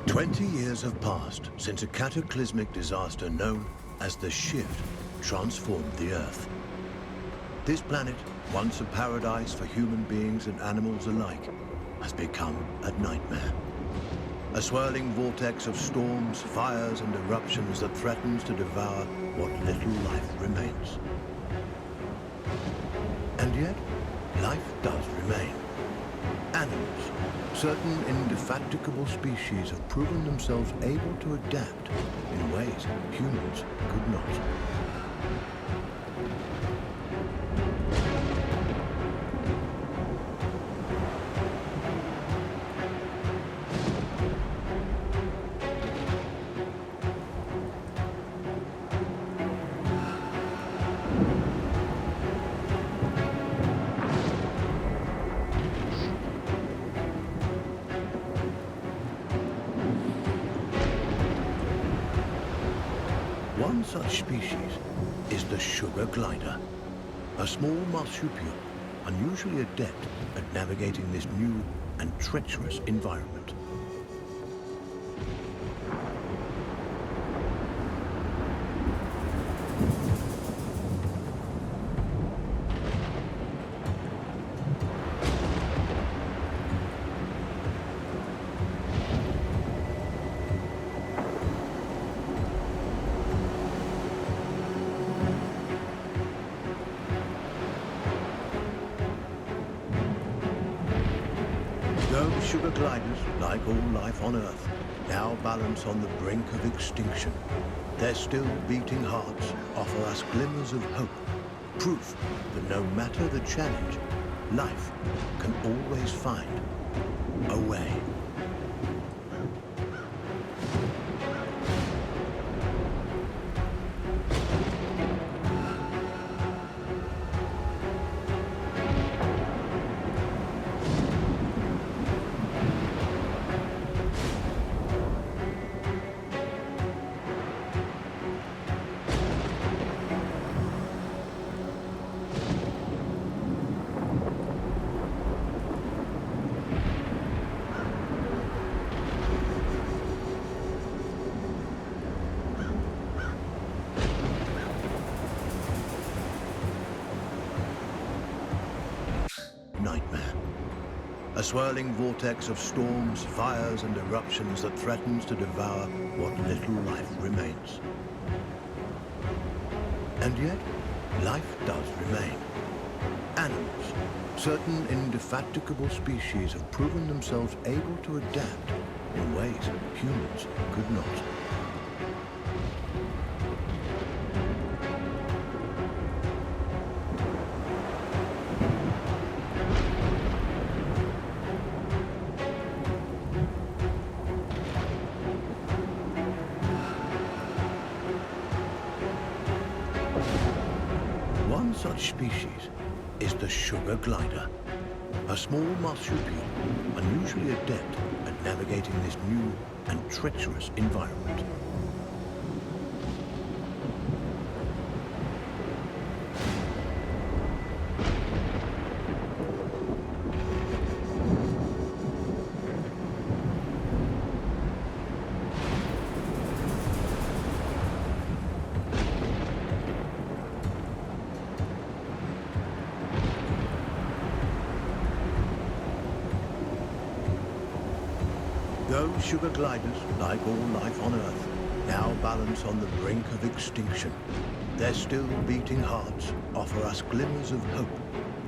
20 years have passed since a cataclysmic disaster known as the Shift transformed the Earth. This planet, once a paradise for human beings and animals alike, has become a nightmare. A swirling vortex of storms, fires, and eruptions that threatens to devour what little life remains. And yet, life does remain. Animals, certain indefatigable species have proven themselves able to adapt in ways humans could not. One such species is the sugar glider, a small marsupial unusually adept at navigating this new and treacherous environment. Those sugar gliders, like all life on Earth, now balance on the brink of extinction. Their still beating hearts offer us glimmers of hope, proof that no matter the challenge, life can always find a way. Nightmare. A swirling vortex of storms, fires, and eruptions that threatens to devour what little life remains. And yet, life does remain. Animals, certain indefatigable species have proven themselves able to adapt in ways humans could not. One such species is the sugar glider, a small marsupial unusually adept at navigating this new and treacherous environment. Those sugar gliders, like all life on Earth, now balance on the brink of extinction. Their still beating hearts offer us glimmers of hope,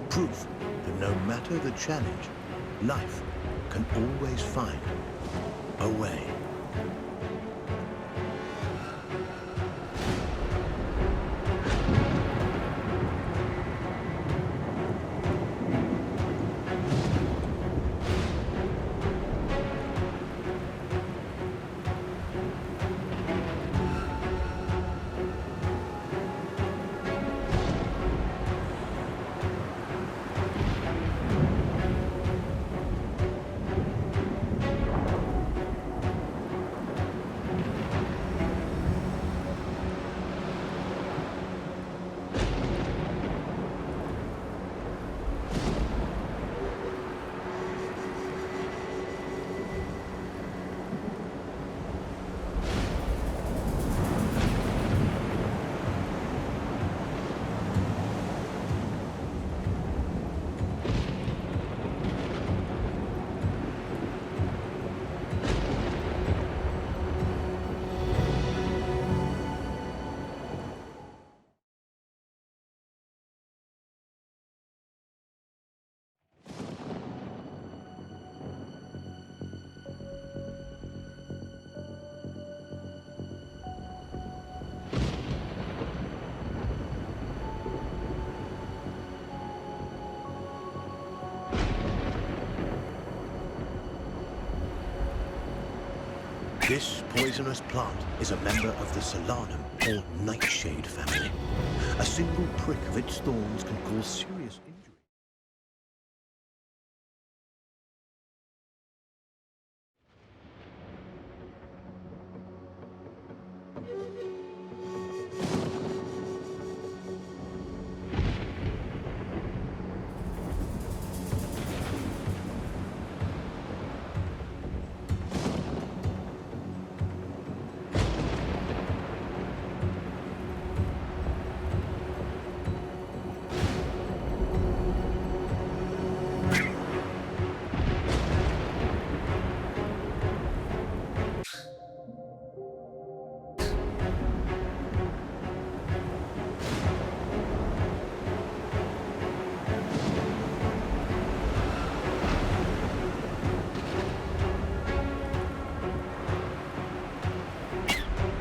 proof that no matter the challenge, life can always find a way. This poisonous plant is a member of the Solanum, or nightshade family. A single prick of its thorns can cause serious injury.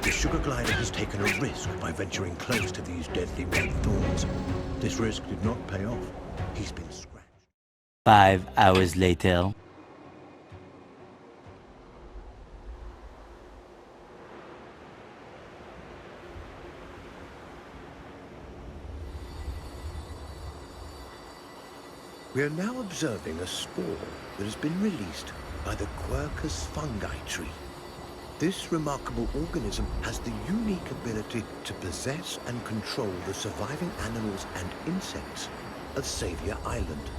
The sugar glider has taken a risk by venturing close to these deadly red thorns. This risk did not pay off. He's been scratched. 5 hours later. We are now observing a spore that has been released by the Quercus fungi tree. This remarkable organism has the unique ability to possess and control the surviving animals and insects of Savior Island.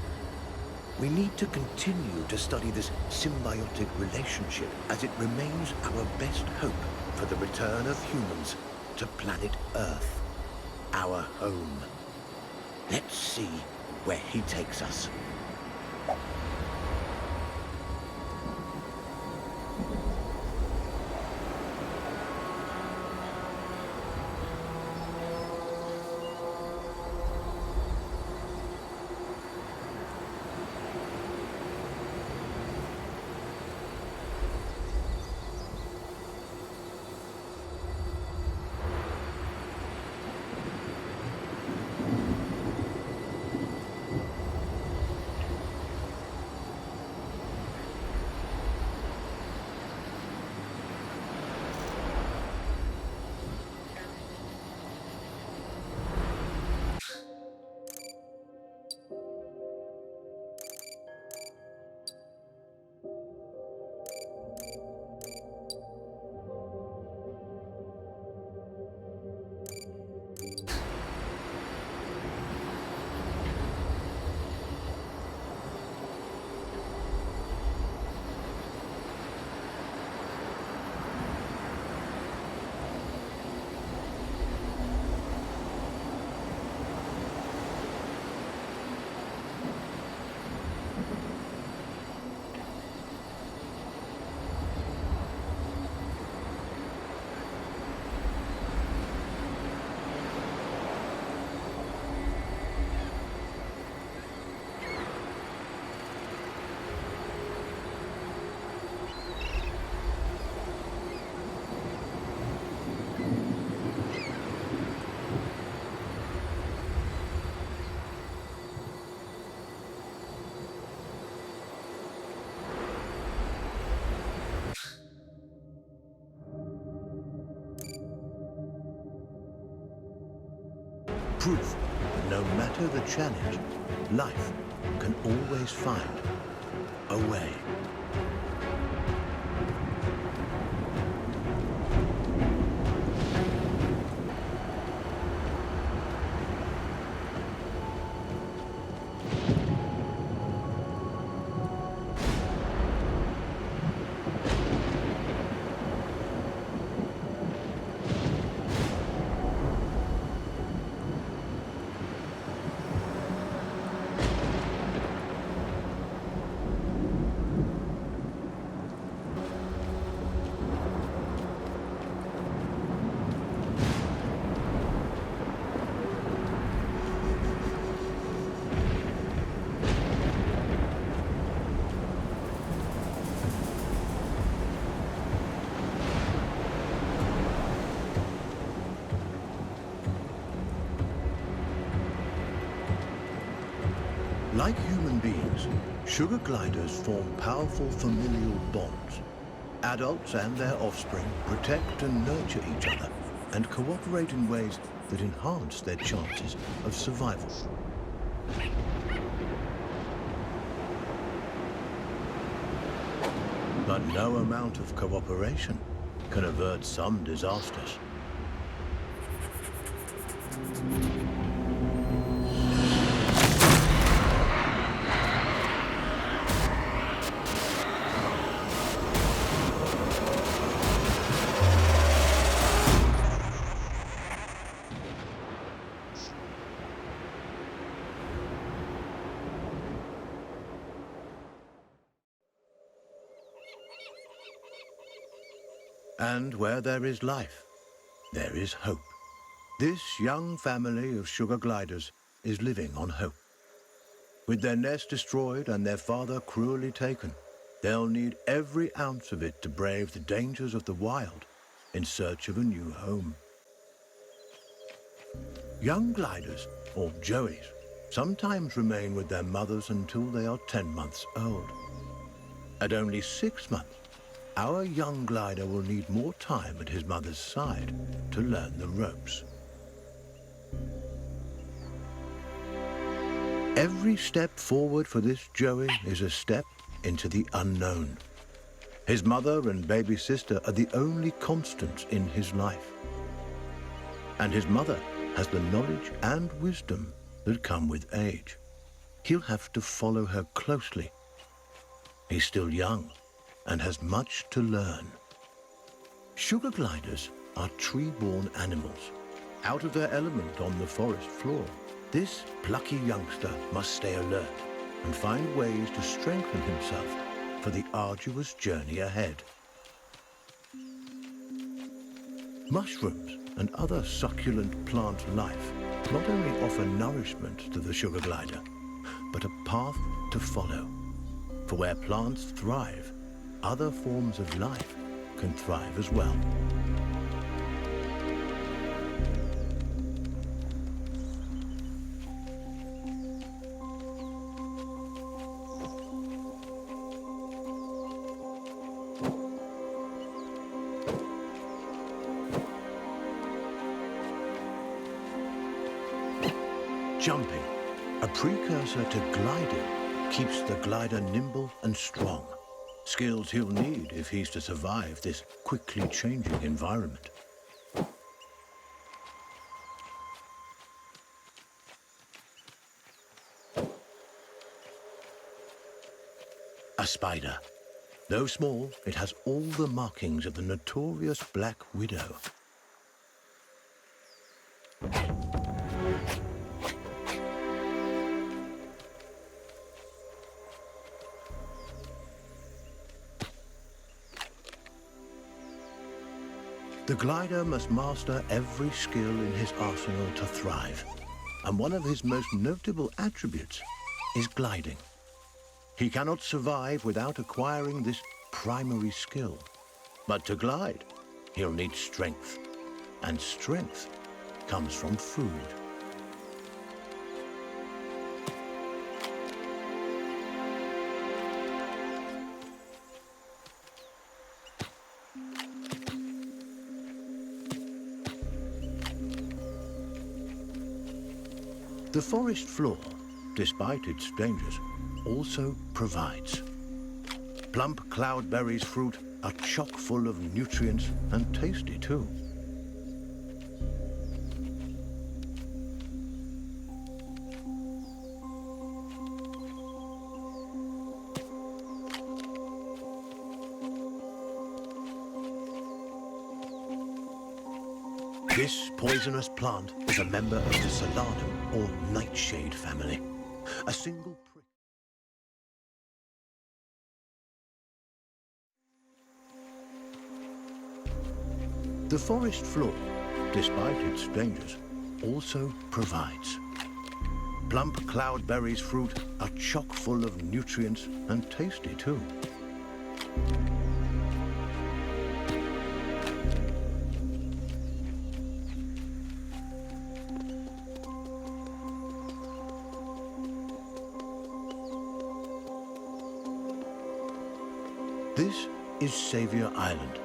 We need to continue to study this symbiotic relationship as it remains our best hope for the return of humans to planet Earth, our home. Let's see where he takes us. Proof that no matter the challenge, life can always find a way. Like human beings, sugar gliders form powerful familial bonds. Adults and their offspring protect and nurture each other and cooperate in ways that enhance their chances of survival. But no amount of cooperation can avert some disasters. And where there is life, there is hope. This young family of sugar gliders is living on hope. With their nest destroyed and their father cruelly taken, they'll need every ounce of it to brave the dangers of the wild in search of a new home. Young gliders, or joeys, sometimes remain with their mothers until they are 10 months old. At only 6 months, our young glider will need more time at his mother's side to learn the ropes. Every step forward for this joey is a step into the unknown. His mother and baby sister are the only constants in his life. And his mother has the knowledge and wisdom that come with age. He'll have to follow her closely. He's still young and has much to learn. Sugar gliders are tree-born animals. Out of their element on the forest floor, this plucky youngster must stay alert and find ways to strengthen himself for the arduous journey ahead. Mushrooms and other succulent plant life not only offer nourishment to the sugar glider, but a path to follow. For where plants thrive, other forms of life can thrive as well. Jumping, a precursor to gliding, keeps the glider nimble and strong. Skills he'll need if he's to survive this quickly changing environment. A spider. Though small, it has all the markings of the notorious Black Widow. The glider must master every skill in his arsenal to thrive, and one of his most notable attributes is gliding. He cannot survive without acquiring this primary skill. But to glide, he'll need strength, and strength comes from food. The forest floor, despite its dangers, also provides. Plump cloudberries fruit are chock full of nutrients and tasty too. This poisonous plant is a member of the solanum or nightshade family. A single prick. The forest floor, despite its dangers, also provides. Plump cloudberries fruit are chock full of nutrients and tasty too. This is Savior Island,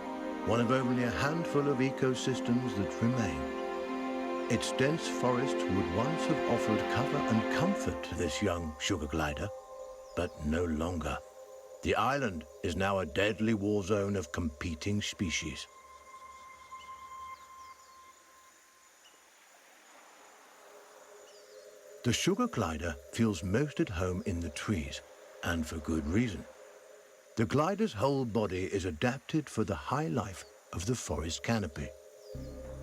one of only a handful of ecosystems that remain. Its dense forest would once have offered cover and comfort to this young sugar glider, but no longer. The island is now a deadly war zone of competing species. The sugar glider feels most at home in the trees, and for good reason. The glider's whole body is adapted for the high life of the forest canopy.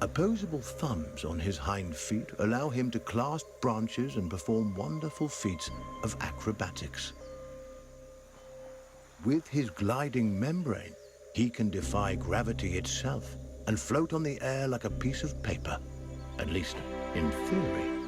Opposable thumbs on his hind feet allow him to clasp branches and perform wonderful feats of acrobatics. With his gliding membrane, he can defy gravity itself and float on the air like a piece of paper, at least in theory.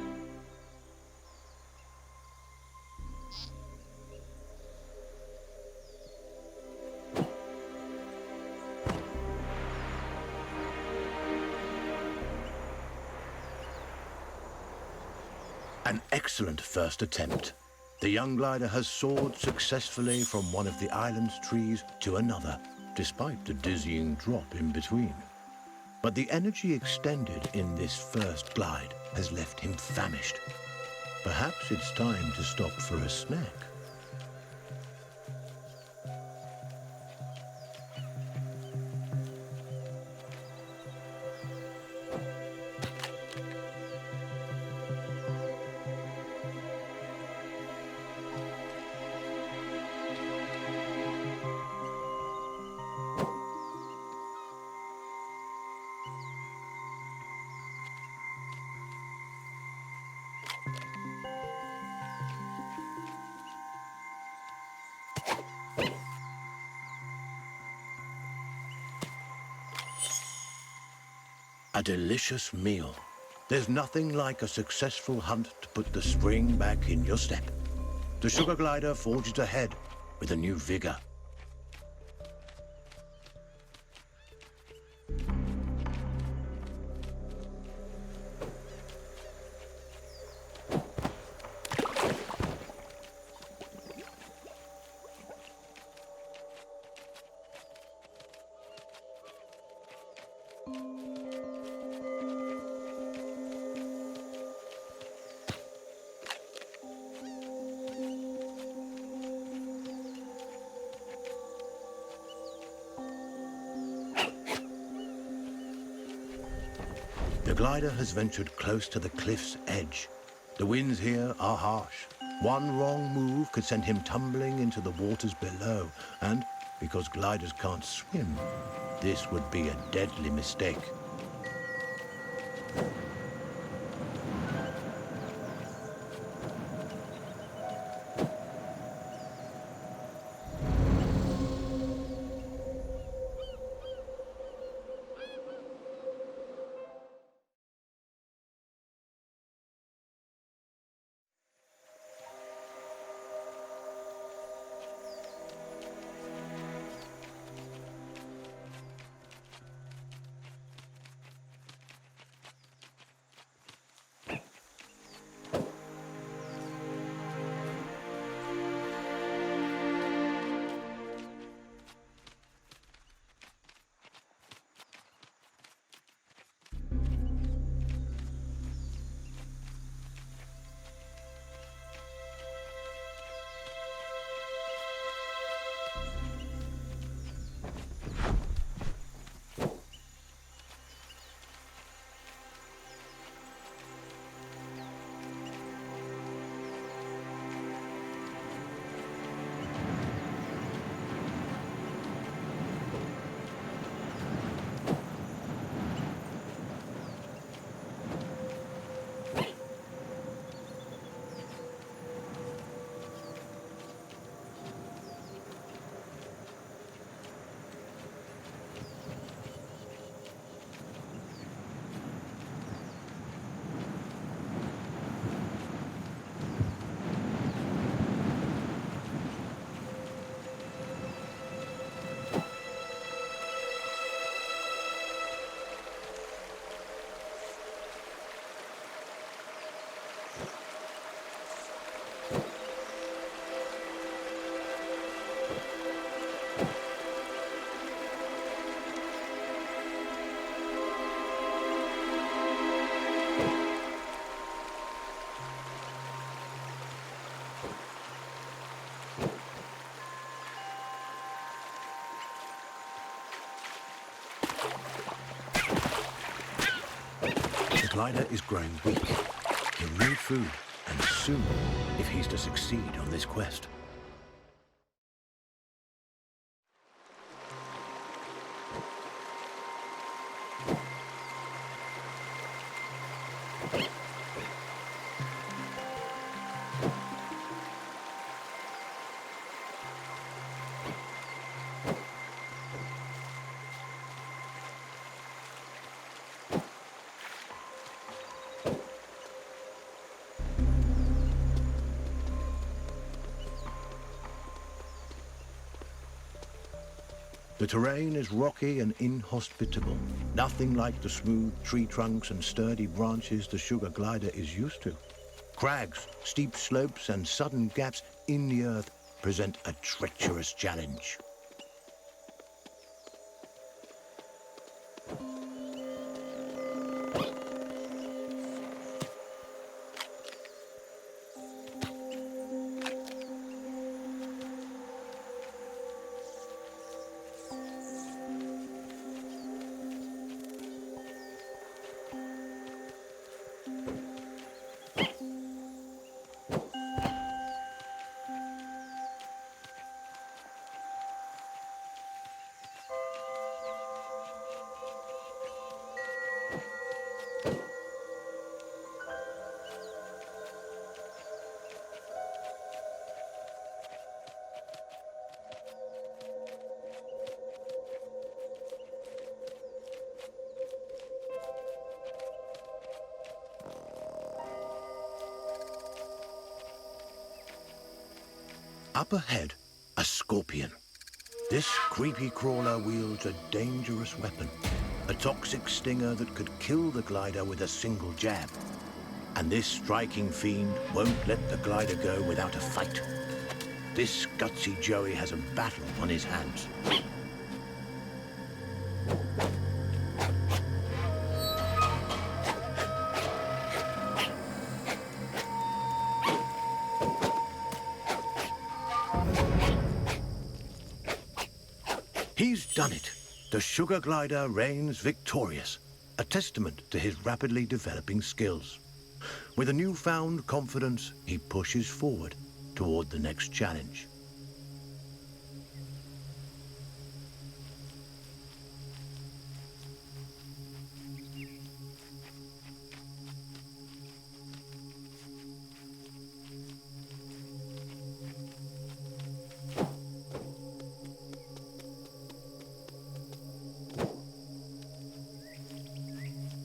An excellent first attempt. The young glider has soared successfully from one of the island's trees to another, despite the dizzying drop in between. But the energy extended in this first glide has left him famished. Perhaps it's time to stop for a snack. A delicious meal. There's nothing like a successful hunt to put the spring back in your step. The sugar glider forges ahead with a new vigor. The glider has ventured close to the cliff's edge. The winds here are harsh. One wrong move could send him tumbling into the waters below, and because gliders can't swim, this would be a deadly mistake. The glider is growing weak. He'll need food, and soon, if he's to succeed on this quest. The terrain is rocky and inhospitable, nothing like the smooth tree trunks and sturdy branches the sugar glider is used to. Crags, steep slopes, and sudden gaps in the earth present a treacherous challenge. Up ahead, a scorpion. This creepy crawler wields a dangerous weapon, a toxic stinger that could kill the glider with a single jab. And this striking fiend won't let the glider go without a fight. This gutsy Joey has a battle on his hands. He's done it. The sugar glider reigns victorious, a testament to his rapidly developing skills. With a newfound confidence, he pushes forward toward the next challenge.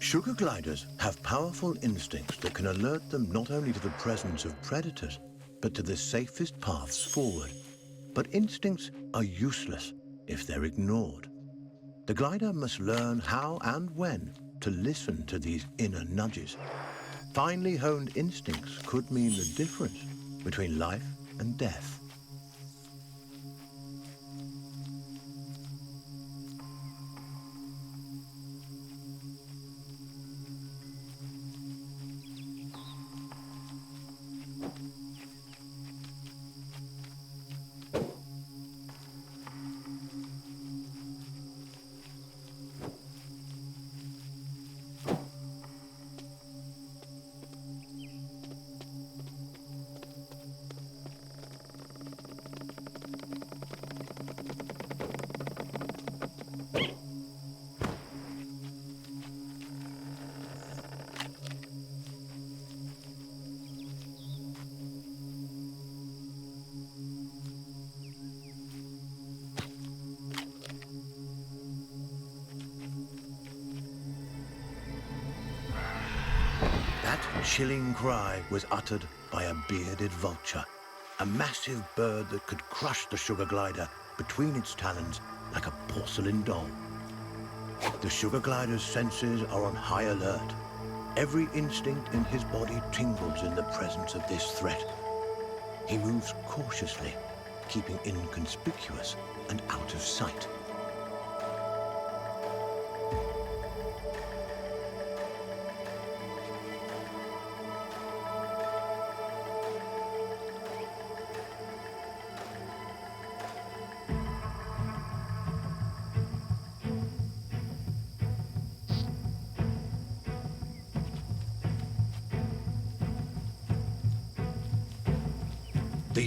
Sugar gliders have powerful instincts that can alert them not only to the presence of predators, but to the safest paths forward. But instincts are useless if they're ignored. The glider must learn how and when to listen to these inner nudges. Finely honed instincts could mean the difference between life and death. That chilling cry was uttered by a bearded vulture, a massive bird that could crush the sugar glider between its talons like a porcelain doll. The sugar glider's senses are on high alert. Every instinct in his body tingles in the presence of this threat. He moves cautiously, keeping inconspicuous and out of sight.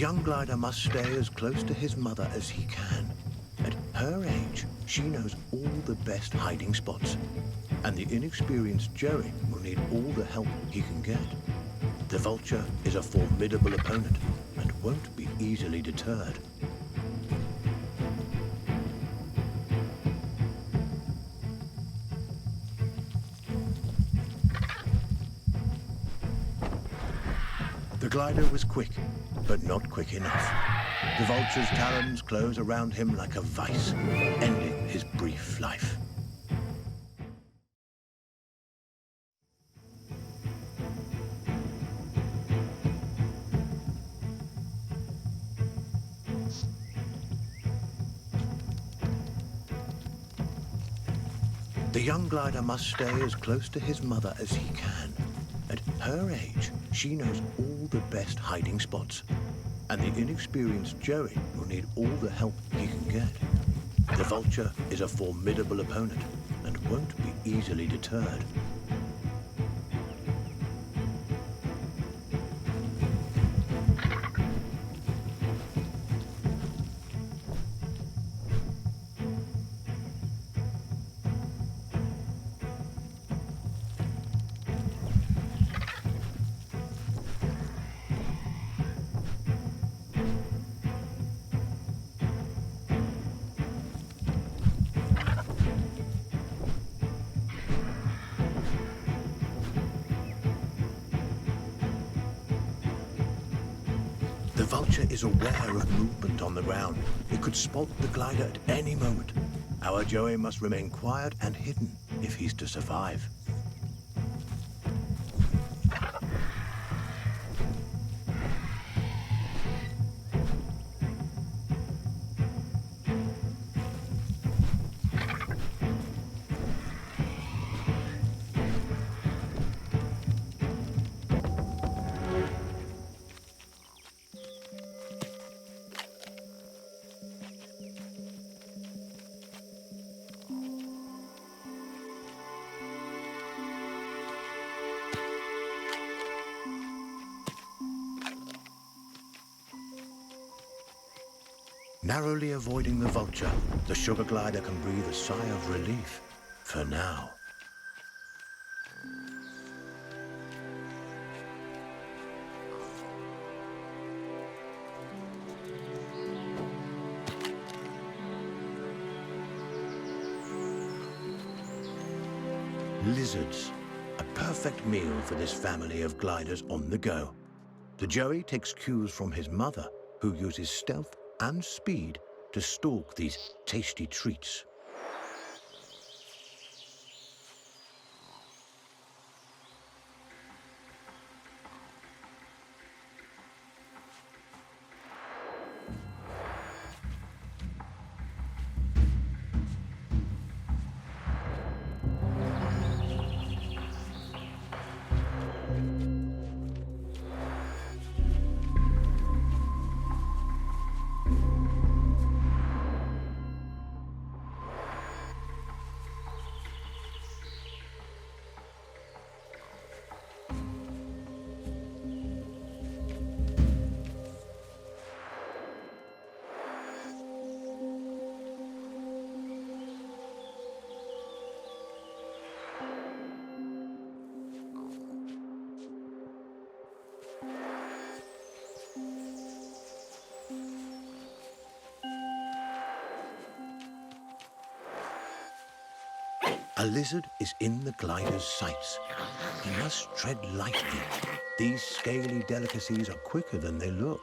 young glider must stay as close to his mother as he can. At her age, she knows all the best hiding spots, and the inexperienced Joey will need all the help he can get. The vulture is a formidable opponent and won't be easily deterred. The glider was quick, but not quick enough. The vulture's talons close around him like a vice, ending his brief life. The young glider must stay as close to his mother as he can. At her age, she knows all the best hiding spots, and the inexperienced Joey will need all the help he can get. The vulture is a formidable opponent and won't be easily deterred. The vulture is aware of movement on the ground. It could spot the glider at any moment. Our Joey must remain quiet and hidden if he's to survive. Narrowly avoiding the vulture, the sugar glider can breathe a sigh of relief, for now. Lizards, a perfect meal for this family of gliders on the go. The Joey takes cues from his mother, who uses stealth and speed to stalk these tasty treats. A lizard is in the glider's sights. He must tread lightly. These scaly delicacies are quicker than they look.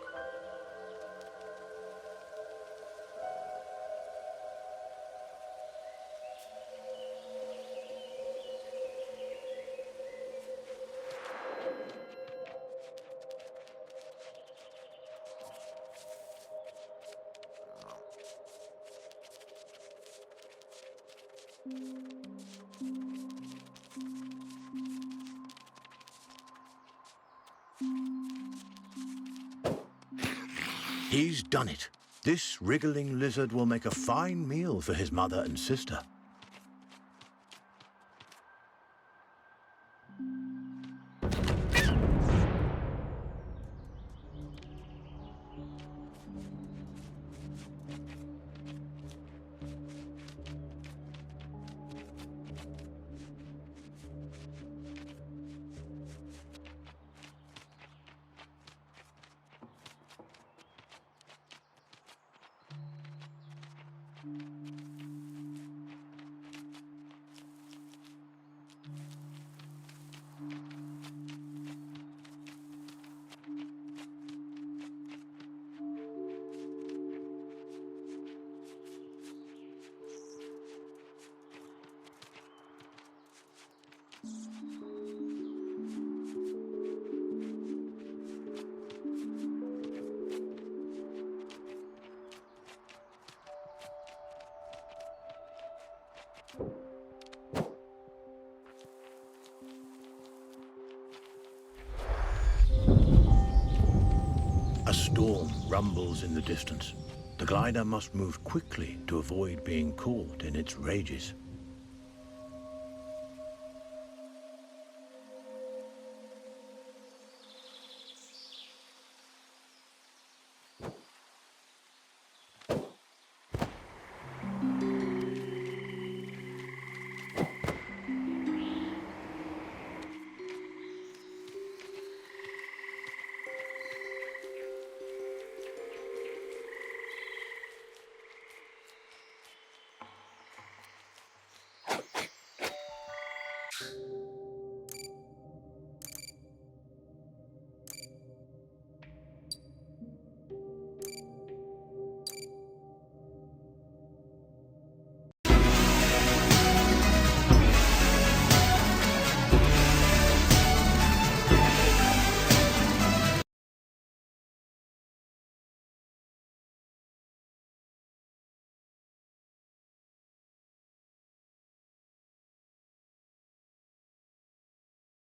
He's done it. This wriggling lizard will make a fine meal for his mother and sister. A storm rumbles in the distance. The glider must move quickly to avoid being caught in its rages.